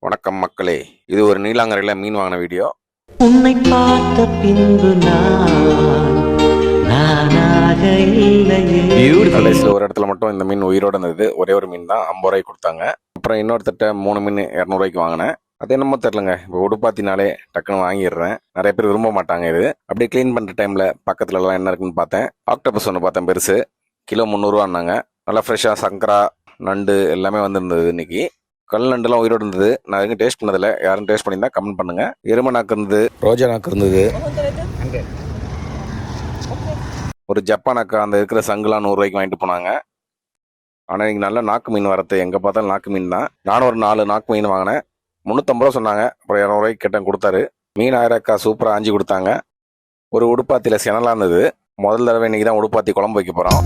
வணக்கம் மக்களே, இது ஒரு நீலாங்கரையில் மீன் வாங்கின வீடியோ. உன்னை பார்த்த பின்பு கடைசியில் ஒரு இடத்துல மட்டும் இந்த மீன் உயிரோடு இருந்தது. ஒரே ஒரு மீன் தான், 50 ரூபாய்க்கு கொடுத்தாங்க. அப்புறம் இன்னொருத்தட்ட 3 மீன் 200 ரூபாய்க்கு வாங்கினேன். அது என்னமோ தெரிலங்க, இப்போ உடுப்பாத்தினாலே டக்குன்னு வாங்கிடுறேன். நிறைய பேர் விரும்ப மாட்டாங்க இது. அப்படியே க்ளீன் பண்ணுற டைமில் பக்கத்துலலாம் என்ன இருக்குன்னு பார்த்தேன். ஆக்டோபஸ் ஒன்று பார்த்தேன், பெருசு, கிலோ 300 ரூபான்னாங்க. நல்லா ஃப்ரெஷ்ஷாக சங்கரா நண்டு எல்லாமே வந்துருந்தது. இன்னைக்கு கல் நண்டுலாம் உயிரோடு இருந்தது. நான் எதுவும் டேஸ்ட் பண்ணதில்ல. யாரும் டேஸ்ட் பண்ணியிருந்தா கமெண்ட் பண்ணுங்க. எருமை நாக்கு இருந்தது, ரோஜா நாக்கு இருந்தது, ஒரு ஜப்பான் நாக்கு, அந்த இருக்கிற சங்குலாம் 100 ரூபாய்க்கு வாங்கிட்டு போனாங்க. ஆனால் இன்னைக்கு நல்ல நாக்கு மீன் வரது, எங்கே பார்த்தாலும் நாக்கு மீன் தான். நானும் ஒரு 4 நாக்கு மீன் வாங்கினேன். 350 ரூபா சொன்னாங்க. அப்புறம் 200 ரூபாய்க்கு கேட்டேன், கொடுத்தாரு. மீன் 1000 அக்கா சூப்பராக ஆஞ்சி கொடுத்தாங்க. ஒரு உடுப்பாத்தியில் செனலாக இருந்தது. முதல் தடவை இன்னைக்கு தான் உடுப்பாத்தி குழம்பு வைக்க போகிறோம்.